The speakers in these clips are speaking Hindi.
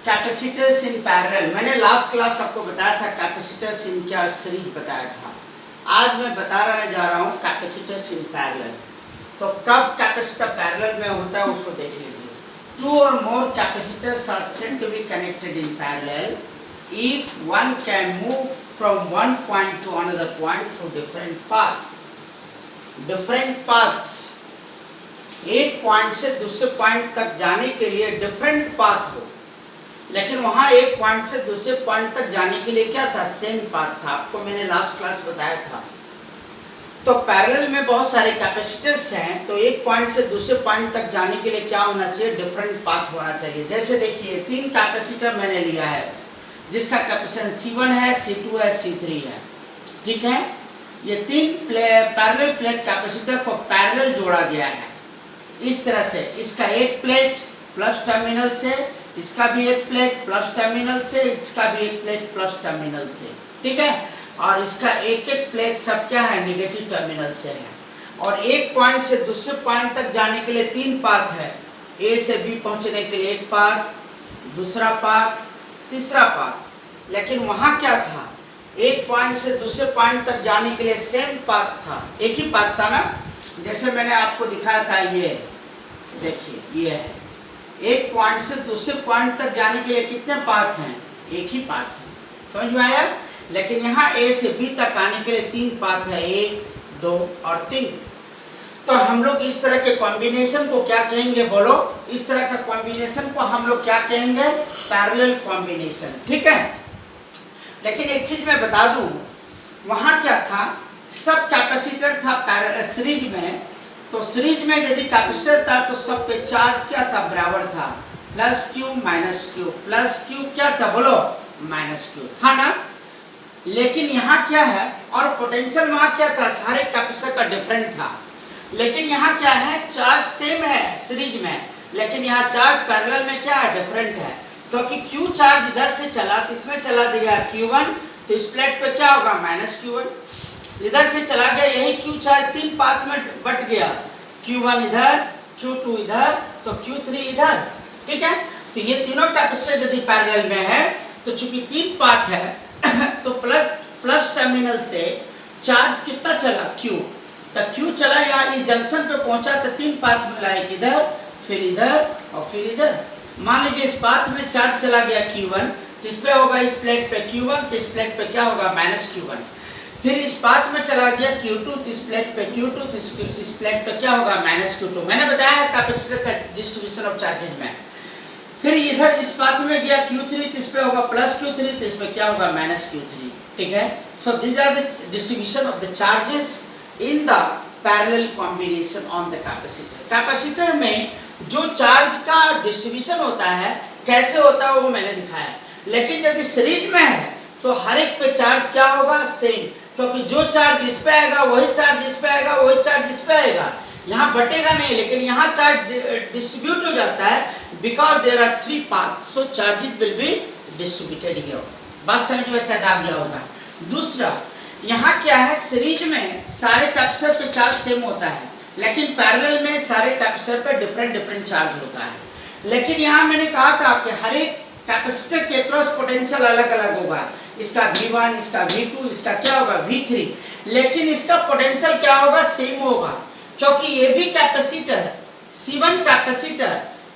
Capacitors in parallel. मैंने लास्ट क्लास आपको बताया था कैपेसिटर्स इन क्या सीरीज बताया था। आज मैं बताने जा रहा हूँ कैपेसिटर्स इन पैरेलल। तो कब कैपेसिटर पैरेलल में होता है उसको देख लीजिए। टू और more capacitors are said to be connected in parallel if one can move from one point to another point through different paths। एक पॉइंट से दूसरे पॉइंट तक जाने के लिए डिफरेंट पाथ हो, लेकिन वहां एक पॉइंट से दूसरे पॉइंट तक जाने के लिए क्या था, सेम पाथ था। आपको मैंने लास्ट क्लास बताया था। तो पैरेलल में बहुत सारे कैपेसिटर्स हैं, तो एक पॉइंट से दूसरे पॉइंट तक जाने के लिए क्या होना चाहिए, डिफरेंट पाथ होना चाहिए। जैसे देखिए 3 कैपेसिटर मैंने लिया है जिसका कैपेसिटेंस C1 है, C2 है, C3 है। ठीक है, ये 3 पैरेलल प्लेट कैपेसिटर को पैरेलल जोड़ा गया है इस तरह से। इसका एक प्लेट प्लस टर्मिनल से, इसका भी एक प्लेट प्लस टर्मिनल से, इसका भी एक प्लेट प्लस टर्मिनल से। ठीक है, और इसका एक एक प्लेट सब क्या है, नेगेटिव टर्मिनल से है। और एक पॉइंट से दूसरे पॉइंट तक जाने के लिए 3 पाथ है। A से B पहुंचने के लिए एक पाथ, दूसरा पाथ, तीसरा पाथ। लेकिन वहां क्या था, एक पॉइंट से दूसरे पॉइंट तक जाने के लिए सेम पाथ था, एक ही पाथ था ना। जैसे मैंने आपको दिखाया था, ये देखिए ये है। एक पॉइंट से दूसरे पॉइंट तक जाने के लिए कितने पाथ हैं, एक ही पाथ है। समझ में आया। लेकिन यहाँ A से B तक आने के लिए 3 पाथ है, 1, 2 और 3। तो हम लोग इस तरह के कॉम्बिनेशन को क्या कहेंगे, बोलो। इस तरह का कॉम्बिनेशन को हम लोग क्या कहेंगे, पैरेलल कॉम्बिनेशन। ठीक है, लेकिन एक चीज मैं बता दूं, वहां क्या था, सब कैपेसिटर था सीरीज में। तो सीरीज में यदि कैपेसिटर था तो सब पे चार्ज क्या था, बराबर था। Plus Q minus Q, plus Q क्या था, बोलो, माइनस क्यू था ना। लेकिन यहाँ क्या है, और पोटेंशियल वहां क्या था, सारे कैपेसिटर का डिफरेंट था। लेकिन यहाँ क्या है, चार्ज सेम है सीरीज में, लेकिन यहाँ चार्ज पैरेलल में क्या है, डिफरेंट है। क्योंकि Q चार्ज इधर से चला तो इसमें चला दिया Q1, तो इस प्लेट पे क्या होगा, माइनस Q1। इधर से चला गया यही Q चार्ज 3 पाथ में बट गया, Q1 इधर, Q2 इधर, तो Q3 इधर। ठीक है, तो ये तीनों कैपेसिटर यदि पैरेलल में है तो चूंकि 3 पाथ है तो प्लस टर्मिनल से चार्ज कितना चला, Q। तो Q चला यहाँ ये जंक्शन पे पहुंचा तो 3 पाथ मिला, एक इधर, फिर इधर और फिर इधर। मान लीजिए इस पाथ में चार्ज चला गया Q1, तो इस पे होगा, इस प्लेट पे Q1, तो इस प्लेट पे क्या होगा, माइनस Q1। फिर इस पाथ में चला गया Q2, तो इस प्लेट पे Q2, तो इस प्लेट पे क्या होगा, माइनस Q2। मैंने बताया है कैपेसिटर का डिस्ट्रीब्यूशन ऑफ चार्जेज में। फिर इधर इस पाथ में गया Q3, तो इस पे होगा प्लस Q3, तो इस पे क्या होगा, माइनस Q3। ठीक है, so these are the distribution of the charges in the parallel combination on the capacitor. Capacitor में जो चार्ज का डिस्ट्रीब्यूशन होता है, कैसे होता है वो मैंने दिखाया। लेकिन यदि सीरीज में है तो हर एक पे चार्ज क्या होगा, सेम। क्योंकि जो चार्ज इस पे आएगा वही चार्ज इस पे आएगा, वही चार्ज इस पे आएगा, यहाँ बटेगा नहीं। लेकिन यहाँ चार्ज डिस्ट्रीब्यूट हो जाता है because there are 3 paths, so charges will be distributed here. बात समझ में शायद आ गया होगा। दूसरा, यहाँ क्या है, सीरीज में सारे कैपेसिटर पे चार्ज सेम होता है, लेकिन पैरेलल में सारे कैपेसिटर पे डिफरेंट चार्ज होता है। लेकिन यहाँ मैंने कहा था कि हर एक कैपेसिटर के क्रॉस पोटेंशियल अलग अलग होगा। इसका V1, इसका V2, इसका क्या होगा, V3। लेकिन इसका पोटेंशियल क्या होगा, सेम होगा। क्योंकि ये भी capacitor C1 capacitor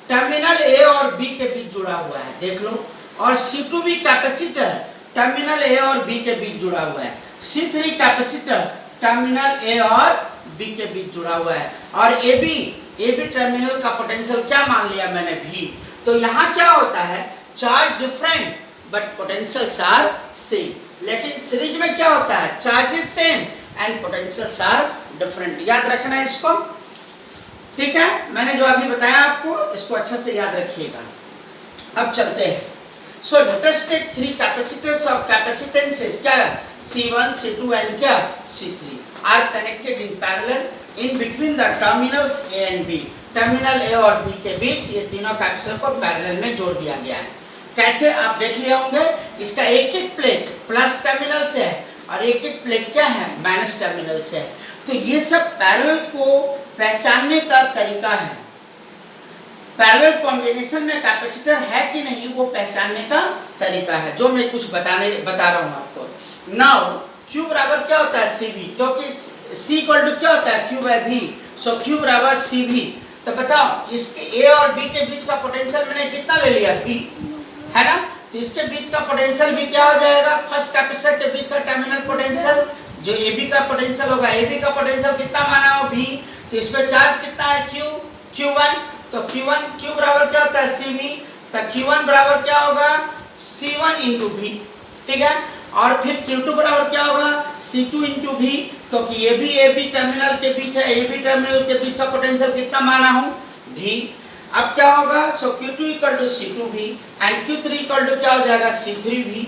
terminal A और B के बीच जुड़ा हुआ है, देख लो। और C2 भी कैपेसिटर टर्मिनल A और B के बीच जुड़ा हुआ है। C3 कैपेसिटर टर्मिनल A और B के बीच जुड़ा हुआ है। और AB टर्मिनल का पोटेंशियल क्या मान लिया मैंने, V। तो यहाँ क्या होता है, charge different but potentials are same. लेकिन सीरीज में क्या होता है, charges same and potentials are different. याद रखना है इसको। ठीक है, मैंने जो अभी बताया आपको, इसको अच्छा से याद रखिएगा। अब चलते हैं। So let us take 3 capacitors of capacitances, क्या C1, C2 and क्या C3 are connected in parallel in between the terminals A and B। Terminal A और B के बीच ये तीनों कैपेसिटर को पैरेलल में जोड़ दिया गया है। कैसे, आप देख लिए होंगे। इसका एक एक प्लेट प्लस टर्मिनल से है और एक एक प्लेट क्या है, माइनस टर्मिनल से है। तो ये सब पैरेलल को पहचानने का तरीका है। पैरेलल कॉम्बिनेशन में कैपेसिटर है कि नहीं वो पहचानने का तरीका है, जो मैं कुछ बता रहा हूं आपको। नाउ Q बराबर क्या होता है CV, क्योंकि C इक्वल टू क्या होता है Q बाय V, सो Q बराबर CV। तो बताओ इसके A और B के बीच का पोटेंशियल मैंने कितना ले लिया V, है ना। तो इसके बीच का पोटेंशियल भी क्या हो जाएगा, फर्स्ट कैपेसिटर के बीच का टर्मिनल पोटेंशियल जो AB का पोटेंशियल होगा, AB का पोटेंशियल कितना माना हो V, तो इस पे चार्ज कितना है Q1, तो Q बराबर क्या होता है CV, तो Q1 बराबर क्या होगा C1 इंटू V, ठीक है। और फिर Q2 बराबर क्या होगा C2 इंटू V, क्योंकि ये भी AB टर्मिनल के बीच है, AB टर्मिनल के बीच का पोटेंशियल कितना माना हूं V। अब क्या होगा, so Q2 equal to C2V and Q3 equal to क्या हो जाएगा C3V,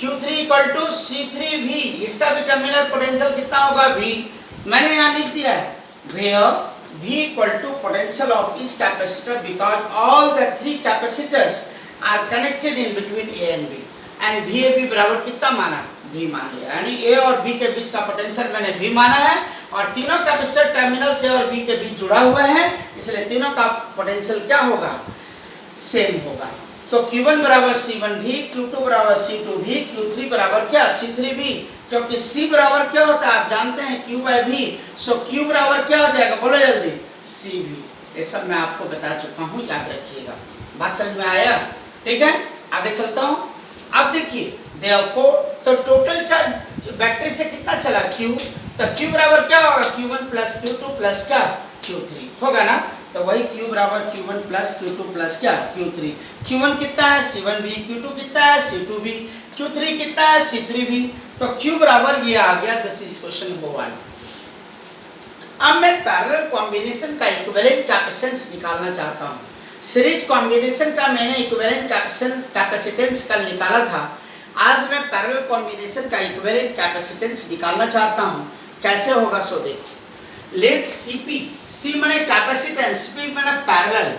Q3 equal to C3V, इसका भी टर्मिनल पोटेंशियल कितना होगा V। मैंने यहाँ लिख दिया है where V equal to potential of each capacitor because all the three capacitors are connected in between A and B and VAB बराबर कितना माना V मान लिया, यानी A और B के बीच का पोटेंशियल मैंने V माना है और तीनों कैपेसिटर टर्मिनल से और B के बीच जुड़ा हुआ है, इसलिए तीनों का पोटेंशियल क्या होगा सेम होगा। तो Q1 बराबर C1V, Q2 बराबर C2V, Q3 बराबर क्या C3V, क्योंकि C बराबर क्या होता है आप जानते हैं Q बाय V, सो Q बराबर क्या हो जाएगा बोलो जल्दी CV। ये सब मैं आपको बता चुका हूँ, याद रखिएगा, बात समझ में आया, ठीक है। आगे चलता हूँ। अब देखिए therefore तो टोटल चार्ज बैटरी से कितना चला Q, तो Q बराबर क्या होगा Q1 प्लस Q2 प्लस क्या Q3 होगा ना, तो वही Q बराबर Q1 प्लस Q2 प्लस क्या Q3। Q1 कितना है C1V, Q2 कितना है C2V, Q3 कितना है C3V, तो Q बराबर ये आ गया, दिस इज क्वेश्चन नंबर 1। अब मैं पैरेलल कॉम्बिनेशन का इक्विवेलेंट कैपेसिटेंस निकालना चाहता हूँ। सीरीज कॉम्बिनेशन का मैंने इक्विवेलेंट कैपेसिटेंस कल निकाला था, आज मैं पैरेलल कॉम्बिनेशन का इक्विवेलेंट कैपेसिटेंस निकालना चाहता हूँ। कैसे होगा सो देखो, लेट CP, C माने कैपेसिटेंस, P माने पैरेलल,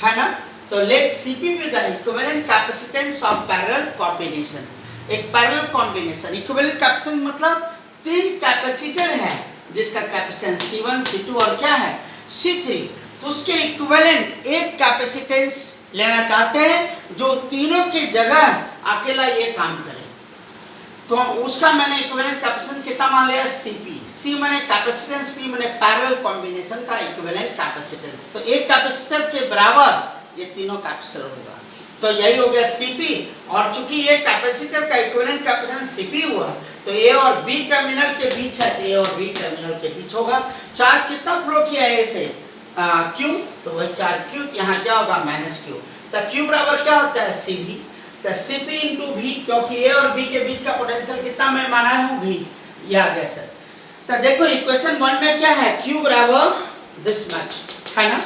है ना, तो let CP with the equivalent capacitance of parallel combination. एक पैरेलल कॉम्बिनेशन इक्विवेलेंट कैपेसिटेंस मतलब तीन कैपेसिटर है जिसका कैपेसिटेंस C1 C2 और क्या है C3, तो उसके इक्विवेलेंट एक कैपेसिटेंस लेना चाहते हैं जो तीनों की जगह अकेला ये काम करे, तो उसका मैंने इक्विवेलेंट कैपेसिटेंस कितना मान लिया CP। C माने कैपेसिटेंस, P माने पैरेलल कॉम्बिनेशन का इक्विवेलेंट कैपेसिटेंस, तो एक कैपेसिटर के बराबर ये तीनों कैपेसिटर होगा, तो यही हो गया CP। और चूंकि ये कैपेसिटर का इक्विवेलेंट कैपेसिटेंस CP हुआ, तो A और B टर्मिनल के बीच है, A और B टर्मिनल के बीच होगा। चार्ज कितना फ्लो किया है A से Q, तो वही चार्ज Q यहाँ क्या होगा माइनस Q, तो Q बराबर क्या होता है CV, तो CP इंटू V, क्योंकि A और B के बीच का पोटेंशियल कितना मैं माना हूँ V, यह आ गया सर। तो देखो इक्वेशन 1 में क्या है Q बराबर दिस मच, है ना,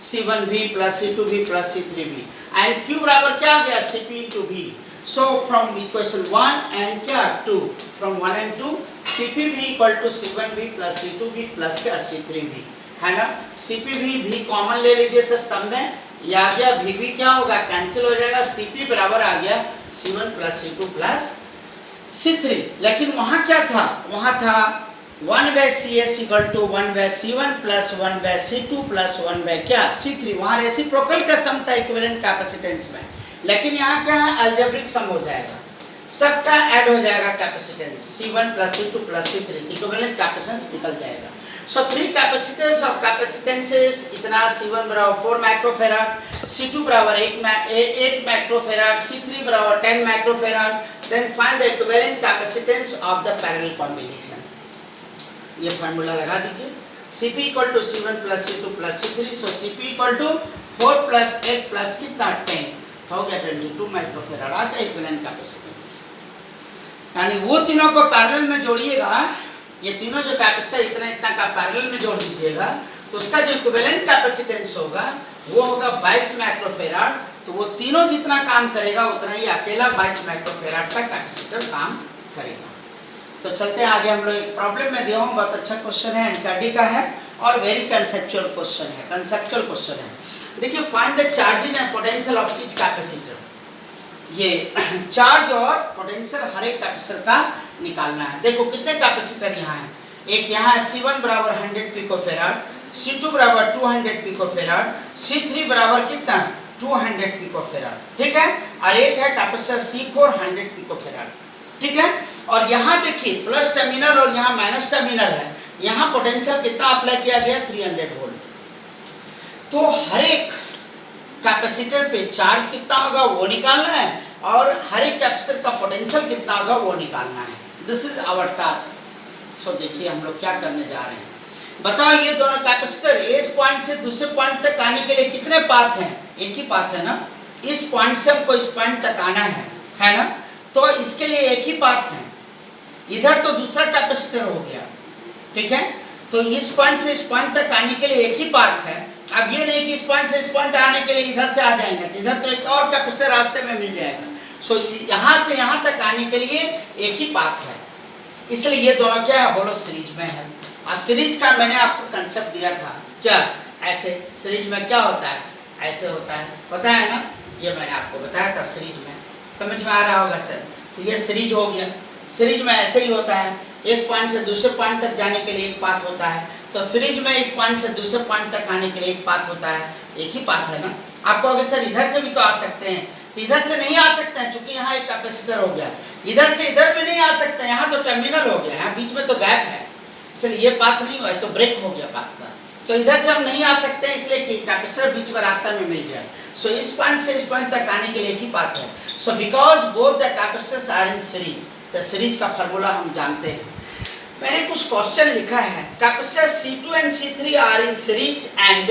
C1V plus C2V plus C3V and Q बराबर क्या आ गया CP into V। So from equation 1 and क्या 2, from 1 and 2 CPV equal to C1V plus C2V plus क्या C3V, है ना। CPV V कॉमन ले लीजिए सर, सब में ये आ गया, VV क्या होगा कैंसिल हो जाएगा, CP बराबर आ गया C1 plus C2 plus C3। लेकिन वहाँ क्या था, वहाँ था 1 by CS equal to 1 by C1 plus 1 by C2 plus 1 by क्या C3, वहाँ रेसिप्रोकल का सम था इक्विवेलेंट कैपेसिटेंस में। लेकिन यहाँ क्या है अलजेब्रिक सम हो जाएगा, सबका ऐड हो जाएगा capacitance C1 plus C2 plus C3, equivalent capacitance निकल जाएगा। सो थ्री कैपेसिटर्स ऑफ कैपेसिटेंसेस इतना, C1 बराबर 4 माइक्रोफैराड, C2 बराबर 8 माइक्रोफैराड, C3 बराबर 10 microfarad. Then find the equivalent capacitance of the parallel combination. ये फार्मूला लगा दीजिए, CP equal to C1 plus C2 plus C3, so CP equal to 4 plus 8 plus कितना 10 हो गया 22 माइक्रोफैराड आ गया इक्विवेलेंट कैपेसिटेंस। यानी वो तीनों को पैरेलल में जोड़िएगा, ये तीनों जो कैपेसिटर इतना इतना का पैरेलल में जोड़ दीजिएगा, तो उसका जो इक्विवेलेंट कैपेसिटेंस होगा वो होगा 22 माइक्रोफैराड। तो वो तीनों जितना काम करेगा उतना ही अकेला 22 माइक्रोफैराड का कैपेसिटर काम करेगा। तो चलते हैं आगे, हम लोग एक प्रॉब्लम में दिया हूँ, बहुत अच्छा क्वेश्चन है, एनसीईआरटी का है और वेरी कंसेप्चुअल क्वेश्चन है, कंसेप्चुअल क्वेश्चन है। देखिए find the charging and potential of each capacitor. ये चार्ज और पोटेंशियल हर एक कैपेसिटर का निकालना है। देखो कितने कैपेसिटर यहाँ है, एक यहाँ है C1 बराबर 100 पिकोफैराड, C2 बराबर 200 पिकोफैराड, C3 बराबर कितना 200 पिकोफैराड, ठीक है। और एक है कैपेसिटर C4 100 पिकोफैराड, ठीक है। और यहाँ देखिए प्लस टर्मिनल और यहाँ माइनस टर्मिनल है, यहाँ पोटेंशियल कितना अप्लाई किया गया 300 वोल्ट। तो हर एक कैपेसिटर पे चार्ज कितना होगा वो निकालना है और हर एक कैपेसिटर का पोटेंशियल कितना होगा वो निकालना है। This is our task. So देखिए हम लोग क्या करने जा रहे हैं, बताओ ये दोनों कैपेसिटर इस पॉइंट से दूसरे पॉइंट तक आने के लिए कितने पाथ हैं, एक ही पाथ है ना। इस पॉइंट से हमको इस पॉइंट तक आना है ना, तो इसके लिए एक ही पाथ है। इधर तो दूसरा कैपेसिटर हो गया, ठीक है। तो इस पॉइंट से इस पॉइंट तक आने के लिए एक ही पाथ है। अब ये नहीं कि इस पॉइंट से इस पॉइंट आने के लिए इधर से आ जाएंगे, तो इधर तो एक और कैपेसिटर रास्ते में मिल जाएगा। सो यहाँ से यहाँ तक आने के लिए एक ही पाथ है, इसलिए ये दोनों क्या है बोलो सीरीज में है। और सीरीज का मैंने आपको कंसेप्ट दिया था क्या, ऐसे सीरीज में क्या होता है, ऐसे होता है ना, ये मैंने आपको बताया था सीरीज में। समझ में आ रहा होगा सर। तो ये सीरीज हो गया, सीरीज में ऐसे ही होता है, एक पॉइंट से दूसरे पॉइंट तक जाने के लिए एक पाथ होता है। तो सीरीज में एक पॉइंट से दूसरे पॉइंट तक आने के लिए एक पाथ होता है, एक ही पाथ है ना। आपको अगर सर इधर से भी तो आ सकते हैं, तो इधर से नहीं आ सकते हैं क्योंकि यहाँ एक कैपेसिटर हो गया। इधर से इधर भी नहीं आ सकते, यहाँ तो टर्मिनल हो गया, यहाँ बीच में तो गैप है, इसलिए ये पाथ नहीं हुआ, तो ब्रेक हो गया पाथ का। तो इधर से हम नहीं आ सकते हैं इसलिए कि कैपेसिटर बीच में रास्ता में मिल गया। सो इस पॉइंट से इस पॉइंट तक आने के लिए एक ही पाथ है। So because both the capacitors are in series, तो सीरीज का फार्मूला हम जानते हैं। मैंने कुछ क्वेश्चन लिखा है, capacitor C2 and C3 are in series and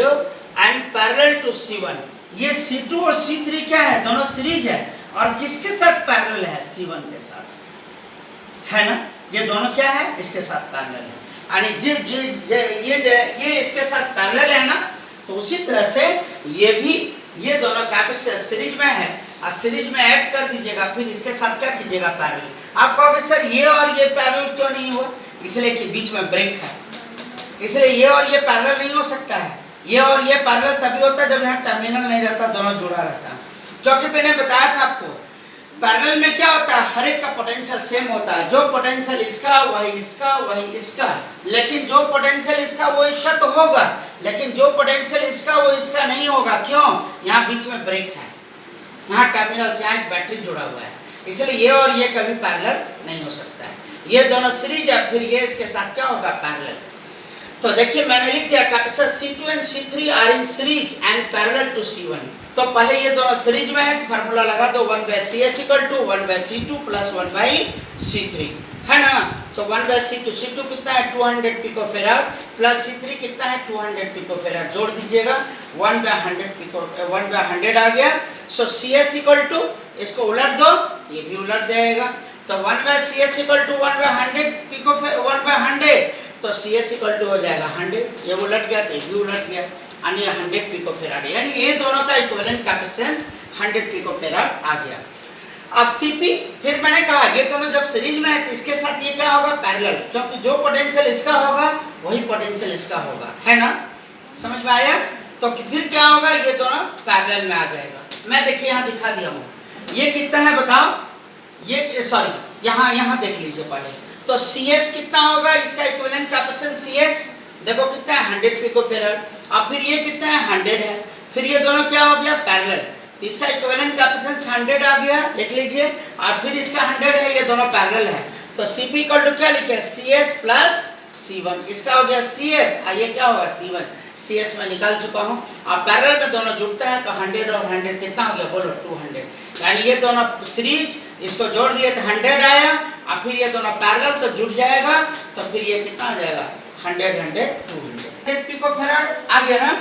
parallel to C1। ये C2 और C3 क्या है, दोनों सीरीज है और किसके साथ पैरेलल है, C1 के साथ, है ना। ये दोनों क्या है, इसके साथ पैरेलल है। यानी ये इसके साथ पैरेलल है ना, तो उसी तरह से ये भी, ये दोनों कैपेसिटर सीरीज में है और सीरीज में ऐड कर दीजिएगा, फिर इसके साथ क्या कीजिएगा पैरेलल। आप कहोगे सर ये और ये पैरेलल क्यों नहीं हुआ, इसलिए कि बीच में ब्रेक है, इसलिए ये और ये पैरेलल नहीं हो सकता है। ये और ये पैरेलल तभी होता है जब यहाँ टर्मिनल नहीं रहता, दोनों जुड़ा रहता है। क्योंकि मैंने बताया था आपको पैरेलल में क्या होता है, हर एक का पोटेंशियल सेम होता है, जो पोटेंशियल इसका वही इसका वही इसका। लेकिन जो पोटेंशियल इसका वो इसका तो होगा, लेकिन जो पोटेंशियल इसका वो इसका नहीं होगा। क्यों, यहाँ बीच में ब्रेक है, यहाँ टर्मिनल से यहाँ एक बैटरी जुड़ा हुआ है, इसलिए ये और ये कभी पैरेलल नहीं हो सकता है। ये दोनों सीरीज है, फिर ये इसके साथ क्या होगा पैरेलल। तो देखिए मैंने लिख दिया capacitor C2 and C3 are in series and parallel to C1। तो पहले ये दोनों सीरीज में है, तो फार्मूला लगा दो 1/CS = 1/C2 + 1/C3, है ना। तो 1/C2, C2 कितना है 200 पिकोफैराड प्लस C3 कितना है 200 पिकोफैराड, जोड़ दीजिएगा 1/100 आ गया। सो CS = इसको उलट दो, ये भी उलट जाएगा, तो 1/CS = 1/100 पिकोफैराड 1/100, तो CS = हो जाएगा 100, ये उलट गया तो ये भी उलट गया, यानी 100 पिकोफैराड, यानी ये दोनों का इक्विवेलेंट कैपेसिटेंस 100 पिकोफैराड आ गया। अब CP, फिर मैंने कहा ये दोनों जब सीरीज में है तो इसके साथ ये क्या होगा पैरेलल, क्योंकि जो पोटेंशियल इसका होगा वही पोटेंशियल इसका होगा, है ना। समझ में आया। तो फिर क्या होगा, ये दोनों पैरेलल में आ जाएगा। मैं देखिए यहाँ दिखा दिया हूँ, ये कितना है बताओ, ये सॉरी यहाँ देख लीजिए पहले। तो CS कितना होगा, इसका इक्विवेलेंट कैपेसिटेंस CS देखो कितना है 100 पिकोफैराड, और फिर ये कितना है 100 है, फिर ये दोनों क्या हो गया पैरेलल, तो इसका इक्विवेलेंट कैपेसिटेंस 100 आ गया, देख लीजिए, और फिर इसका 100 है, ये दोनों पैरेलल है। तो CP = क्या लिखे CS + C1, इसका हो गया CS और ये क्या होगा C1। CS में निकाल चुका हूँ, और पैरेलल में दोनों जुड़ता है तो 100 और 100 कितना हो गया बोलो 200, यानी ये दोनों सीरीज, इसको जोड़ दिए तो 100 आया, और फिर ये दोनों पैरेलल तो जुड़ जाएगा, तो फिर ये कितना आ जाएगा 100 100 200 पिकोफैराड आ गया ना,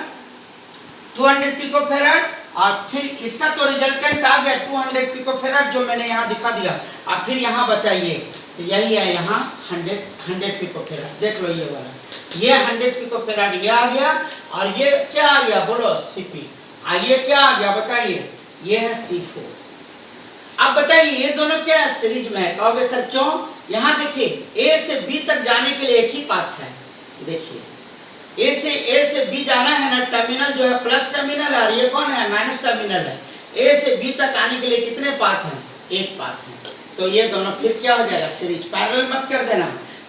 200 पिकोफैराड, और फिर इसका तो रिजल्टेंट आ गया 200 पिकोफैराड जो मैंने यहाँ दिखा दिया, और फिर यहाँ बचाइए तो यही है यहाँ 100 पिकोफैराड, देख लो ये वाला, ये 100 पिकोफैराड ये आ गया, और ये क्या आ गया बोलो CP, ये क्या आ गया बताइए, ये है C4। अब बताइए ये दोनों क्या है सीरीज में है, कहोगे सर क्यों, यहाँ देखिए A से B तक जाने के लिए एक ही पाथ है, देखिए A से B जाना है ना, टर्मिनल जो है प्लस टर्मिनल है और ये कौन है माइनस टर्मिनल है। A से B तक आने के लिए कितने पाथ हैं, एक पाथ है, तो ये दोनों फिर क्या हो जाएगा सीरीज, पैरेलल मत कर देना,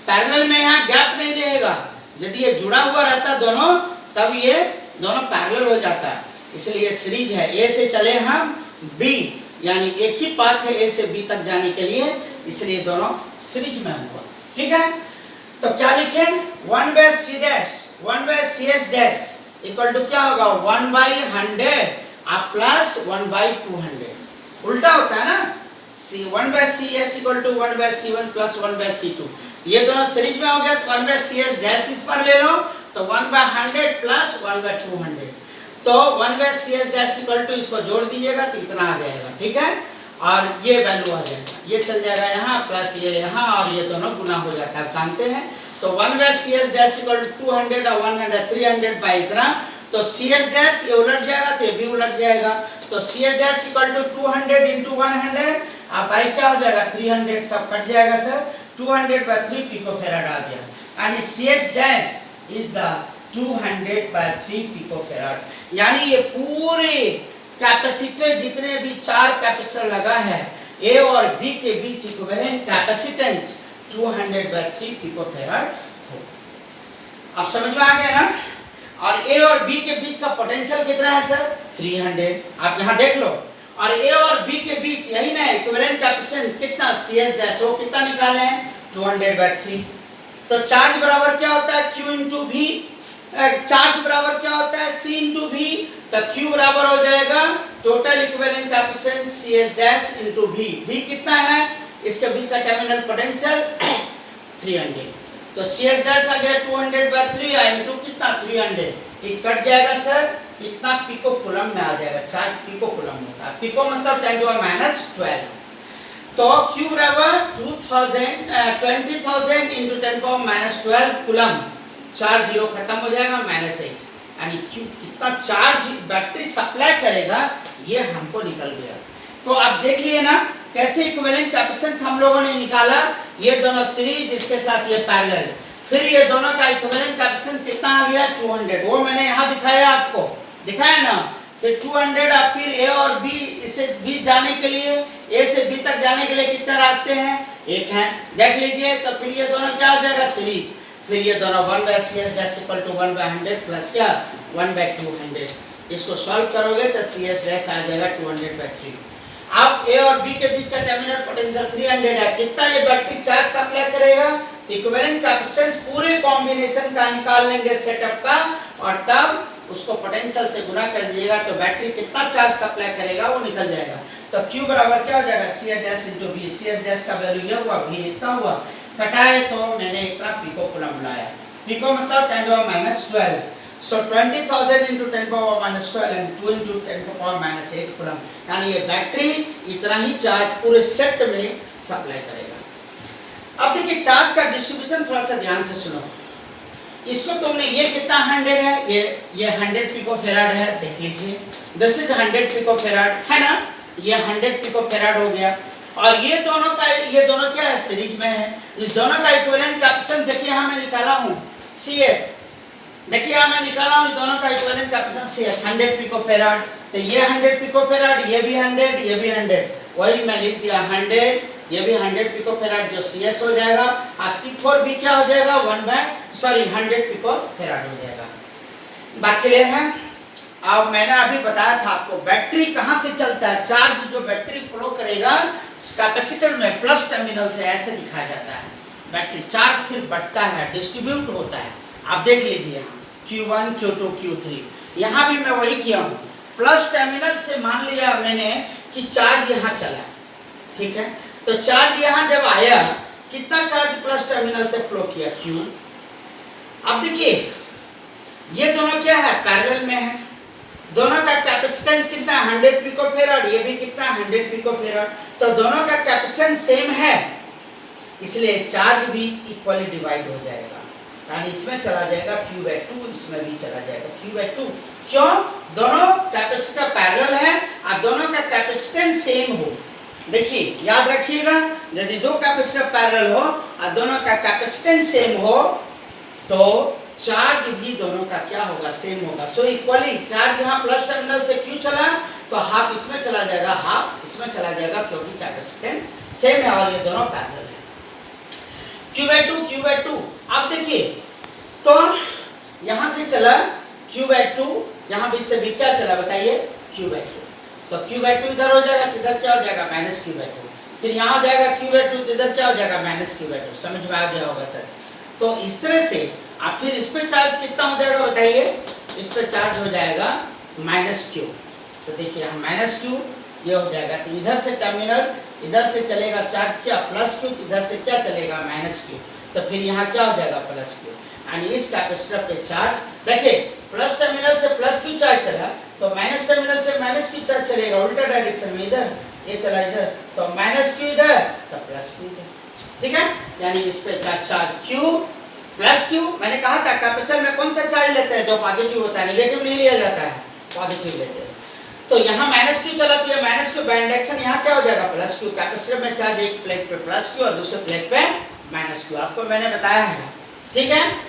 पैरेलल में यहाँ गैप नहीं रहेगा, यदि ये जुड़ा हुआ रहता दोनों तब ये दोनों पैरेलल हो जाता है, इसलिए सीरीज है। ए से चले हम बी, यानी एक ही पाथ है ए से बी तक जाने के लिए, इसलिए दोनों सीरीज में हुआ। ठीक है, तो क्या लिखे 1/c dash 1/cs dash equal to क्या होगा 1/100 आप प्लस 1/200, उल्टा होता है ना, 1/cs equal to 1/c1 plus 1/c2। ये दोनों सीरीज में हो गया, तो 1/cs डैश इस पर ले लो, तो 1/100 प्लस 1/200, तो 1/cs डैश इक्वल टू इसको जोड़ दीजिएगा तो इतना आ जाएगा। ठीक है, और ये वैल्यू आ जाएगा, ये चल जाएगा यहाँ प्लस ये यहाँ, और ये दोनों गुना हो जाता है, जानते हैं। तो 1/cs डैश इक्वल टू 200 और 100 300 बाई इतना, तो cs डैश ये उलट जाएगा तो ये भी उलट जाएगा, तो cs dash equal to 200 into 100 अब बाई क्या हो जाएगा 300, सब कट जाएगा सर, 200/3 पिकोफैराड आ गया, यानी cs dash is the 200/3 picofarad. यानी ये पूरे कैपेसिटर जितने भी 4 कैपेसिटर लगा है ए और बी के बीच इक्विवेलेंट कैपेसिटेंस 200/3 पिकोफैराड हो। अब समझ में आ गया ना। और ए और बी के बीच का पोटेंशियल कितना है सर 300, आप यहाँ देख लो। और ए और बी के बीच यही ना इक्विवेलेंट कैपेसिटेंस कितना cs डैश, वो कितना निकाले हैं 200/3। तो चार्ज बराबर क्या होता है q इंटू v, चार्ज बराबर क्या होता है c इंटू v, तो q बराबर हो जाएगा total equivalent capacitance cs dash into v। v कितना है, इसके बीच का टर्मिनल पोटेंशियल 300, तो cs डैश आ गया 200/3 इंटू कितना 300, ये कट जाएगा सर, इतना पिको कूलम में आ जाएगा, चार्ज पिको कूलम होता है, पिको मतलब 10⁻12, तो q बराबर 20,000 इंटू 10⁻12 कूलम, 4 जीरो खत्म हो जाएगा -8, यानी q कितना चार्ज बैटरी सप्लाई करेगा ये हमको निकल गया। तो आप देख लिए ना कैसे इक्विवेलेंट कैपेसिटेंस हम लोगों ने निकाला, ये दोनों सीरीज इसके साथ ये पैरेलल, फिर ये दोनों का इक्विवेलेंट कैपेसिटेंस कितना आ गया 200, वो मैंने यहाँ दिखाया आपको, दिखाया ना, फिर 200 और फिर ए और बी, इसे बी जाने के लिए ए से बी तक जाने के लिए कितने रास्ते हैं, एक है, देख लीजिए। तो फिर ये दोनों क्या हो जाएगा सीरीज, फिर ये दोनों 1/cs dash equal to 1/100 plus क्या 1/200, इसको सॉल्व करोगे तो cs डैश आ जाएगा 200/3। अब ए और बी के बीच का टर्मिनल पोटेंशियल 300 है, कितना ये बैटरी चार्ज सप्लाई करेगा, इक्विवेलेंट कैपेसिटेंस पूरे कॉम्बिनेशन का निकाल लेंगे सेटअप का, और तब उसको पोटेंशियल से गुना कर दीजिएगा तो बैटरी कितना चार्ज सप्लाई करेगा वो निकल जाएगा। तो q बराबर क्या हो जाएगा cs dash into v, cs dash का वैल्यू ये हुआ, v इतना हुआ, कटाए तो मैंने इतना पिको कूलम लाया, पिको मतलब 10⁻12, so 20,000 into 10⁻12 and 2 into 10⁻8 coulomb, यानी ये बैटरी इतना ही चार्ज पूरे सेट में सप्लाई करेगा। अब देखिए चार्ज का डिस्ट्रीब्यूशन थोड़ा सा ध्यान से सुनो, इसको तुमने ये कितना 100 है, ये 100 पिकोफैराड है, देख लीजिए दिस इज 100 पिकोफैराड है ना, ये 100 पिकोफैराड हो गया, और ये दोनों क्या है सीरीज में है, इस दोनों का इक्विवेलेंट कैपेसिटेंस देखिए यहाँ मैं निकाला हूँ cs, देखिए यहाँ मैं निकाला हूँ दोनों का इक्विवेलेंट कैपेसिटेंस cs 100 पिकोफैराड, तो ये 100 पिकोफैराड, ये भी 100, ये भी 100, वही मैं लिख दिया 100, ये भी 100 पिकोफैराड जो cs हो जाएगा, और C4 भी क्या हो जाएगा 100 पिकोफैराड हो जाएगा। बात क्लियर है। अब मैंने अभी बताया था आपको बैटरी कहाँ से चलता है, चार्ज जो बैटरी फ्लो करेगा कैपेसिटर में प्लस टर्मिनल से ऐसे दिखाया जाता है, बैटरी चार्ज फिर बढ़ता है, डिस्ट्रीब्यूट होता है। आप देख लीजिए Q1 Q2 Q3, यहाँ भी मैं वही किया हूँ, प्लस टर्मिनल से मान लिया मैंने कि चार्ज यहाँ चला, ठीक है, तो चार्ज यहाँ जब आया कितना चार्ज प्लस टर्मिनल से फ्लो किया Q। अब देखिए ये दोनों क्या है पैरेलल में है, दोनों का कैपेसिटेंस कितना 100 पिकोफैराड, ये भी कितना 100 पिकोफैराड, तो दोनों का कैपेसिटेंस सेम है, इसलिए चार्ज भी इक्वली डिवाइड हो जाएगा, यानी इसमें चला जाएगा Q/2, इसमें भी चला जाएगा Q/2। क्यों, दोनों कैपेसिटर पैरेलल है और दोनों का कैपेसिटेंस सेम हो। देखिए याद रखिएगा, यदि दो कैपेसिटर पैरेलल हो और दोनों का कैपेसिटेंस सेम हो तो चार्ज भी दोनों का क्या होगा सेम होगा। सो इक्वली चार्ज यहाँ प्लस टर्मिनल से Q चला तो हाफ इसमें चला जाएगा, हाफ इसमें चला जाएगा, क्योंकि कैपेसिटेंस सेम है और ये दोनों पैरेलल है। Q/2 अब देखिए तो यहाँ से चला Q/2, यहाँ भी से भी क्या चला बताइए, Q/2, तो Q/2 इधर हो जाएगा, इधर क्या हो जाएगा -Q/2, फिर यहाँ जाएगा Q/2, तो इधर क्या हो जाएगा -Q/2। समझ में आ गया होगा सर। तो इस तरह से आप फिर इस पे चार्ज कितना हो जाएगा बताइए, इस पे चार्ज हो जाएगा -Q। तो देखिए यहाँ -Q ये हो जाएगा, तो इधर से टर्मिनल इधर से चलेगा चार्ज क्या +Q, इधर से क्या चलेगा -Q, तो फिर यहाँ क्या हो जाएगा +Q, यानी इस कैपेसिटर पे चार्ज देखिए प्लस टर्मिनल से +Q चार्ज चला, तो माइनस टर्मिनल से -Q चार्ज चलेगा उल्टा डायरेक्शन में, इधर ये चला इधर, तो -Q इधर तो +Q इधर, ठीक है। यानी इस पे का चार्ज Q +Q, मैंने कहा था कैपेसिटर में कौन सा चार्ज लेते हैं, जो पॉजिटिव होता है, नेगेटिव नहीं लिया जाता है, पॉजिटिव लेते हैं। तो यहाँ -Q चलाती है, -Q बैंड डायरेक्शन, यहाँ क्या हो जाएगा +Q, कैपेसिटर में चार्ज एक प्लेट पे +Q और दूसरे प्लेट पे -Q, आपको मैंने बताया है, ठीक है।